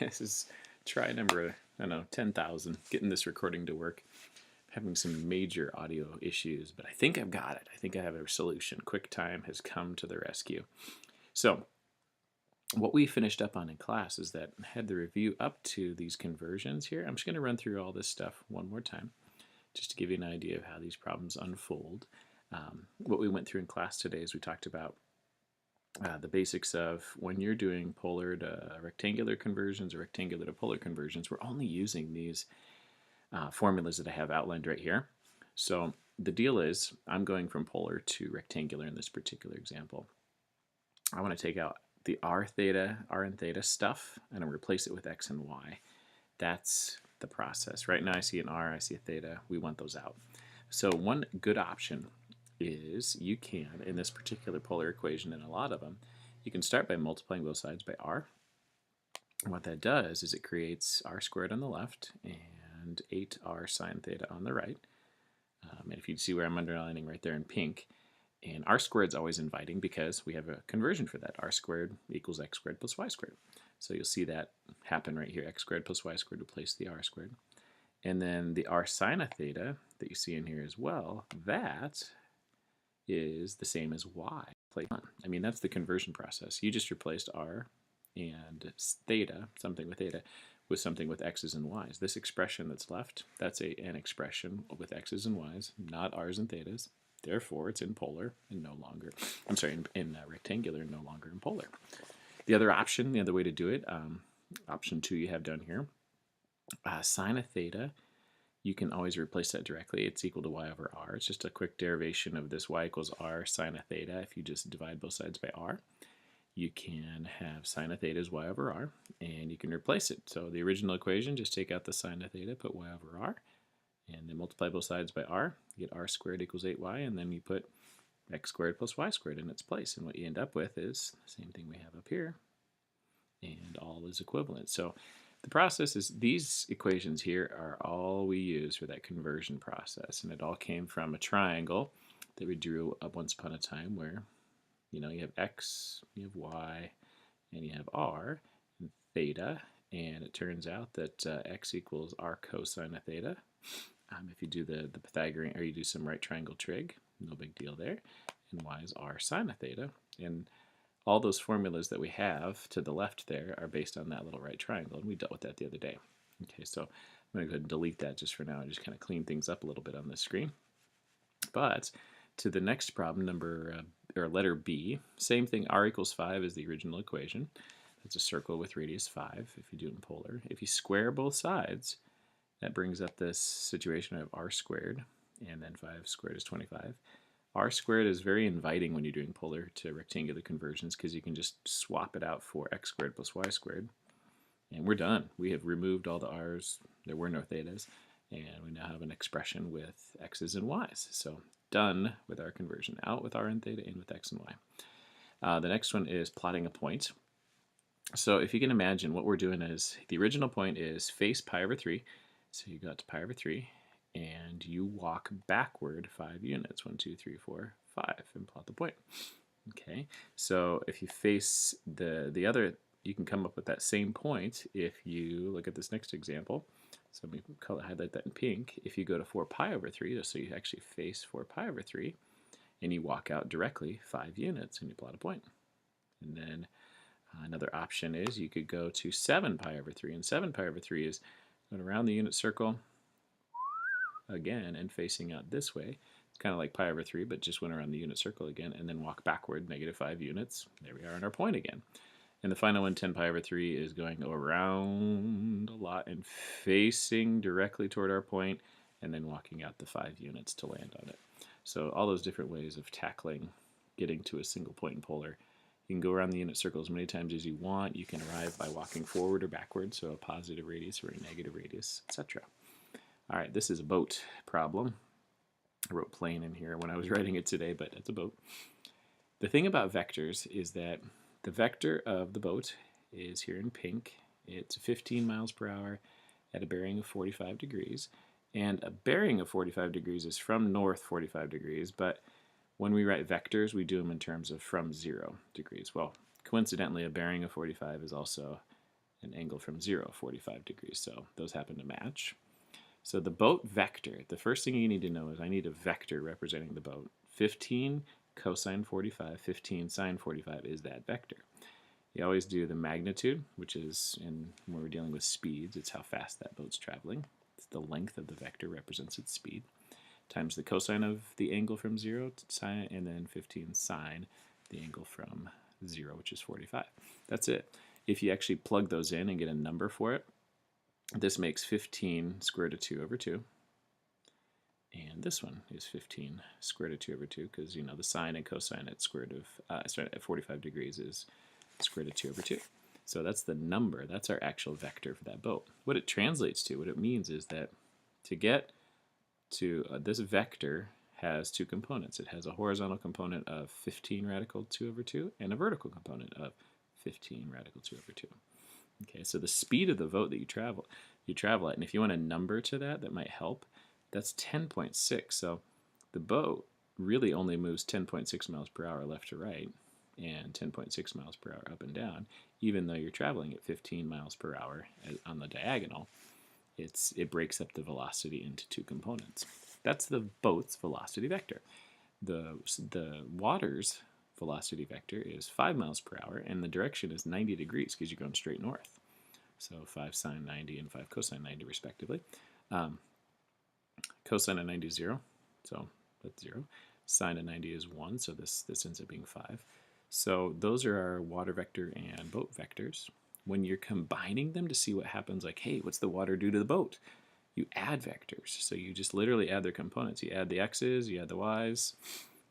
This is try number, I don't know, 10,000, getting this recording to work. Having some major audio issues, but I think I've got it. I think I have a solution. QuickTime has come to the rescue. So what we finished up on in class is that I had the review up to these conversions here. I'm just going to run through all this stuff one more time just to give you an idea of how these problems unfold. What we went through in class today is we talked about the basics of when you're doing polar to rectangular conversions or rectangular to polar conversions, we're only using these formulas that I have outlined right here. So the deal is I'm going from polar to rectangular in this particular example. I want to take out the r and theta stuff and I replace it with x and y. That's the process. Right now I see an r, I see a theta. We want those out. So one good option is you can, in this particular polar equation and a lot of them, you can start by multiplying both sides by r. And what that does is it creates r squared on the left and 8r sine theta on the right. And if you see where I'm underlining right there in pink, and r squared is always inviting because we have a conversion for that. R squared equals x squared plus y squared. So you'll see that happen right here. X squared plus y squared replace the r squared. And then the r sine of theta that you see in here as well, that is the same as y. I mean, that's the conversion process. You just replaced r and theta, something with theta, with something with x's and y's. This expression that's left, that's an expression with x's and y's, not r's and thetas. Therefore, it's in polar and no longer, I'm sorry, in rectangular and no longer in polar. The other option, the other way to do it, option 2 you have down here, sine of theta, you can always replace that directly. It's equal to y over r. It's just a quick derivation of this y equals r sine of theta. If you just divide both sides by r, you can have sine of theta is y over r, and you can replace it. So the original equation, just take out the sine of theta, put y over r, and then multiply both sides by r. You get r squared equals 8y, and then you put x squared plus y squared in its place. And what you end up with is the same thing we have up here, and all is equivalent. So the process is these equations here are all we use for that conversion process, and it all came from a triangle that we drew up once upon a time where you have x, you have y, and you have r, and theta, and it turns out that x equals r cosine of theta. If you do the Pythagorean, or you do some right triangle trig, no big deal there, and y is r sine of theta, and all those formulas that we have to the left there are based on that little right triangle, and we dealt with that the other day. Okay, so I'm going to go ahead and delete that just for now and just kind of clean things up a little bit on this screen. But to the next problem, or letter B, same thing, r equals 5 is the original equation. That's a circle with radius 5 if you do it in polar. If you square both sides, that brings up this situation of r squared, and then 5 squared is 25. R squared is very inviting when you're doing polar to rectangular conversions because you can just swap it out for x squared plus y squared. And we're done. We have removed all the r's. There were no thetas. And we now have an expression with x's and y's. So done with our conversion. Out with r and theta, in with x and y. The next one is plotting a point. So if you can imagine, what we're doing is the original point is face pi over 3. So you got to pi over 3. And you walk backward 5 units, 1, 2, 3, 4, 5, and plot the point. Okay, so if you face the other, you can come up with that same point if you look at this next example. So let me highlight that in pink. If you go to 4 pi over 3, so you actually face 4 pi over 3, and you walk out directly 5 units, and you plot a point. And then another option is you could go to 7 pi over 3, and 7 pi over 3 is going around the unit circle again and facing out this way. It's kind of like pi over 3, but just went around the unit circle again, and then walk backward -5 units. There we are on our point again. And the final one, 10 pi over 3, is going around a lot and facing directly toward our point, and then walking out the 5 units to land on it. So all those different ways of tackling getting to a single point in polar. You can go around the unit circle as many times as you want. You can arrive by walking forward or backward, so a positive radius or a negative radius, etc. All right, this is a boat problem. I wrote plane in here when I was writing it today, but it's a boat. The thing about vectors is that the vector of the boat is here in pink. It's 15 miles per hour at a bearing of 45 degrees. And a bearing of 45 degrees is from north 45 degrees, but when we write vectors, we do them in terms of from 0 degrees. Well, coincidentally, a bearing of 45 is also and angle from 0, 45 degrees. So those happen to match. So the boat vector, the first thing you need to know is I need a vector representing the boat. 15 cosine 45, 15 sine 45 is that vector. You always do the magnitude, which is, when we're dealing with speeds, it's how fast that boat's traveling. It's the length of the vector represents its speed, times the cosine of the angle from 0 to sine, and then 15 sine the angle from 0, which is 45. That's it. If you actually plug those in and get a number for it, this makes 15 square root of 2 over 2. And this one is 15 square root of 2 over 2, because the sine and cosine at square root of at 45 degrees is square root of 2 over 2. So that's the number. That's our actual vector for that boat. What it translates to, what it means is that to get to this vector has two components. It has a horizontal component of 15 radical 2 over 2 and a vertical component of 15 radical 2 over 2. Okay, so the speed of the boat that you travel at, and if you want a number to that might help, that's 10.6. So the boat really only moves 10.6 miles per hour left to right and 10.6 miles per hour up and down, even though you're traveling at 15 miles per hour on the diagonal. It breaks up the velocity into two components. That's the boat's velocity vector. The water's velocity vector is 5 miles per hour, and the direction is 90 degrees because you're going straight north. So 5 sine 90 and 5 cosine 90 respectively. Cosine of 90 is 0, so that's 0. Sine of 90 is 1, so this ends up being 5. So those are our water vector and boat vectors. When you're combining them to see what happens, like, hey, what's the water do to the boat? You add vectors. So you just literally add their components. You add the x's, you add the y's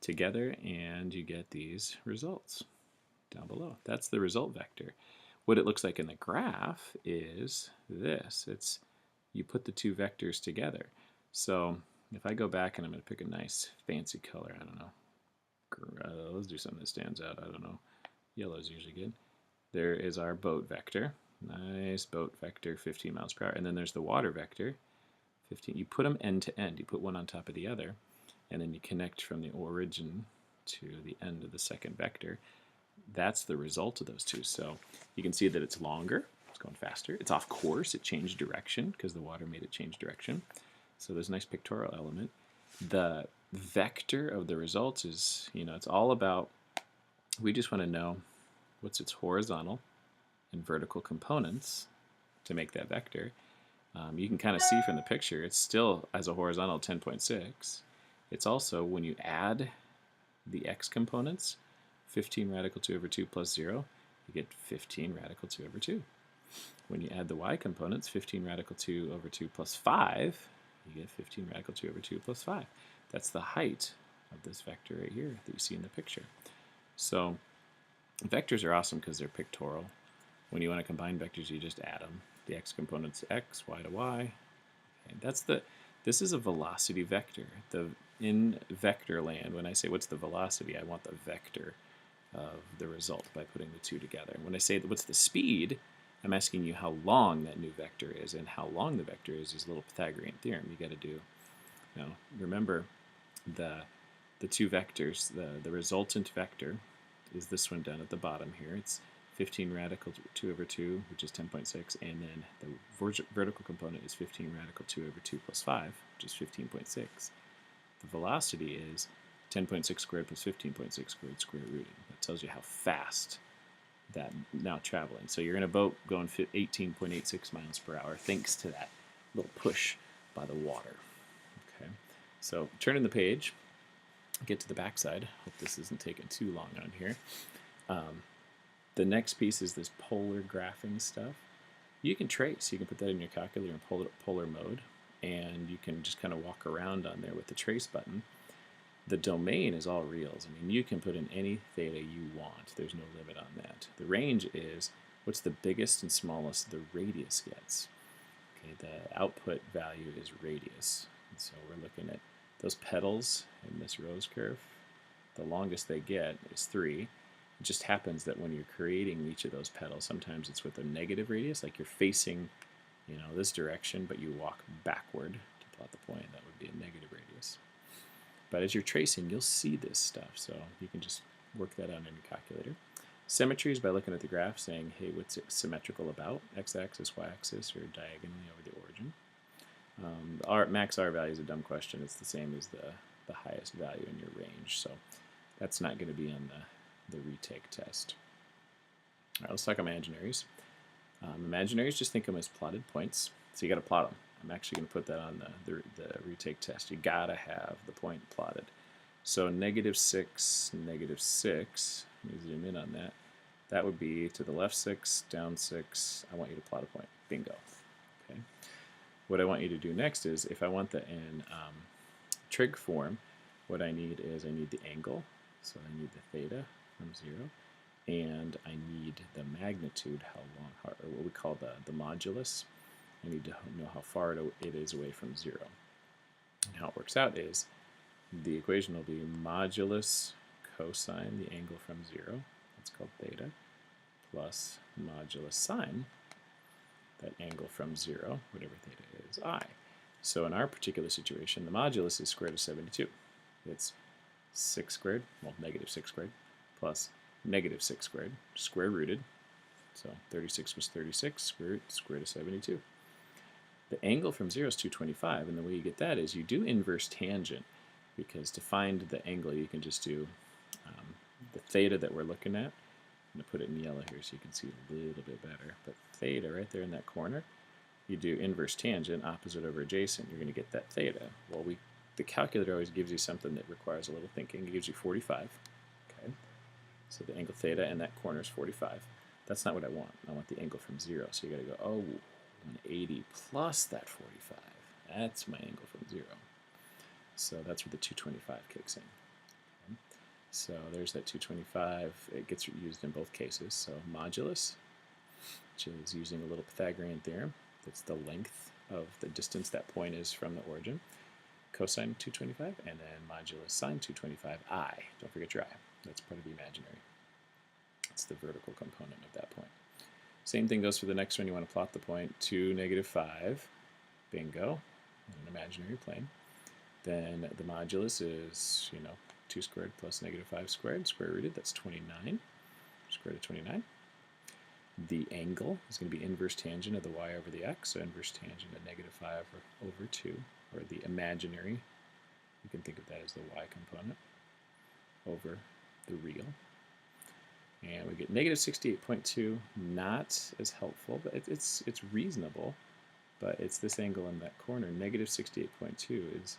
together, and you get these results down below. That's the result vector. What it looks like in the graph is this. You put the two vectors together. So if I go back and I'm going to pick a nice fancy color, I don't know. Let's do something that stands out. I don't know. Yellow is usually good. There is our boat vector. Nice boat vector, 15 miles per hour. And then there's the water vector, 15. You put them end to end. You put one on top of the other, and then you connect from the origin to the end of the second vector. That's the result of those two. So you can see that it's longer. It's going faster. It's off course. It changed direction because the water made it change direction. So there's a nice pictorial element. The vector of the results is, it's all about, we just want to know what's its horizontal and vertical components to make that vector. You can kind of see from the picture, it's still as a horizontal 10.6. It's also, when you add the x components, 15 radical 2 over 2 plus 0, you get 15 radical 2 over 2. When you add the y components, 15 radical 2 over 2 plus 5, you get 15 radical 2 over 2 plus 5. That's the height of this vector right here that you see in the picture. So vectors are awesome because they're pictorial. When you want to combine vectors, you just add them. The x components to x, y to y. Okay, this is a velocity vector. In vector land, when I say what's the velocity, I want the vector of the result by putting the two together. When I say what's the speed, I'm asking you how long that new vector is, and how long the vector is a little Pythagorean theorem. You got to do, remember the two vectors. The resultant vector is this one down at the bottom here. It's 15 radical 2 over 2, which is 10.6, and then the vertical component is 15 radical 2 over 2 plus 5, which is 15.6. The velocity is 10.6 squared plus 15.6 squared square rooted. That tells you how fast that now traveling. So you're in a boat going 18.86 miles per hour thanks to that little push by the water. Okay, so turning the page, get to the backside. Hope this isn't taking too long on here. The next piece is this polar graphing stuff. You can trace. You can put that in your calculator in polar mode, and you can just kind of walk around on there with the trace button. The domain is all reals. I mean, you can put in any theta you want. There's no limit on that. The range is what's the biggest and smallest the radius gets. Okay, the output value is radius. And so we're looking at those petals in this rose curve. The longest they get is 3. It just happens that when you're creating each of those petals, sometimes it's with a negative radius, like you're facing, this direction, but you walk backward to plot the point. That would be a negative radius. But as you're tracing, you'll see this stuff, so you can just work that out in your calculator. Symmetry is by looking at the graph saying, hey, what's it symmetrical about? X-axis, Y-axis, or diagonally over the origin. Max R value is a dumb question. It's the same as the highest value in your range, so that's not going to be on the retake test. All right, let's talk imaginaries. Imaginaries, just think of them as plotted points. So you got to plot them. I'm actually going to put that on the retake test. You got to have the point plotted. So -6, -6, let me zoom in on that. That would be to the left 6, down 6. I want you to plot a point. Bingo. Okay. What I want you to do next is, if I want that in trig form, what I need is I need the angle. So I need the theta from 0. And I need the magnitude, how long, or what we call the modulus. I need to know how far it is away from 0. And how it works out is, the equation will be modulus cosine the angle from 0, that's called theta, plus modulus sine that angle from 0, whatever theta is, I. So in our particular situation, the modulus is square root of 72. It's 6 squared, well, -6 squared, plus -6 squared, square rooted. So 36 was 36, square root of 72. The angle from 0 is 225, and the way you get that is you do inverse tangent, because to find the angle, you can just do the theta that we're looking at. I'm going to put it in yellow here so you can see a little bit better. But theta, right there in that corner, you do inverse tangent, opposite over adjacent, you're going to get that theta. Well, the calculator always gives you something that requires a little thinking. It gives you 45. Okay, so the angle theta in that corner is 45. That's not what I want. I want the angle from 0. So you got to go, oh, 180 plus that 45. That's my angle from 0. So that's where the 225 kicks in. Okay. So there's that 225. It gets used in both cases. So modulus, which is using a little Pythagorean theorem. That's the length of the distance that point is from the origin. Cosine 225, and then modulus sine 225 I. Don't forget your I. That's part of the imaginary. It's the vertical component of that point. Same thing goes for the next one. You want to plot the point 2, -5. Bingo. In an imaginary plane. Then the modulus is, 2 squared plus -5 squared, square rooted. That's 29. Square root of 29. The angle is going to be inverse tangent of the y over the x, so inverse tangent of -5 over 2, or the imaginary, you can think of that as the y component, over the real. And we get -68.2, not as helpful, but it's reasonable, but it's this angle in that corner. -68.2 is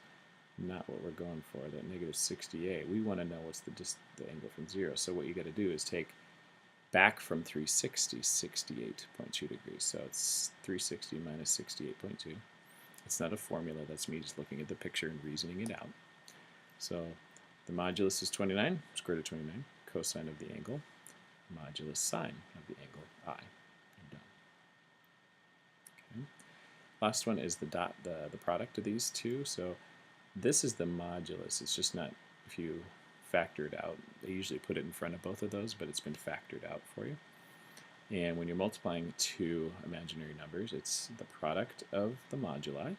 not what we're going for, that -68. We want to know what's the angle from 0. So what you got to do is take back from 360, 68.2 degrees. So it's 360 minus 68.2. It's not a formula. That's me just looking at the picture and reasoning it out. So the modulus is 29, square root of 29, cosine of the angle, modulus sine of the angle, I. I'm done. Okay. Last one is the product of these two. So this is the modulus. It's just not, if you factor it out, they usually put it in front of both of those, but it's been factored out for you. And when you're multiplying two imaginary numbers, it's the product of the moduli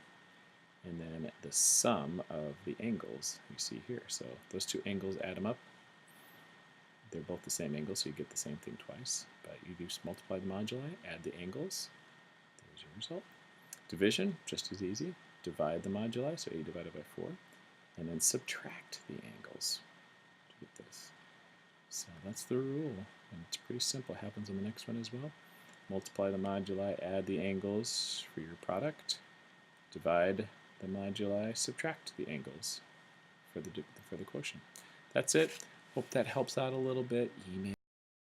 and then the sum of the angles you see here. So those two angles, add them up. They're both the same angle, so you get the same thing twice. But you just multiply the moduli, add the angles. There's your result. Division, just as easy. Divide the moduli, so a divided by 4, and then subtract the angles to get this. So that's the rule, and it's pretty simple. It happens on the next one as well. Multiply the moduli, add the angles for your product. Divide the moduli, subtract the angles for the quotient. That's it. Hope that helps out a little bit. Email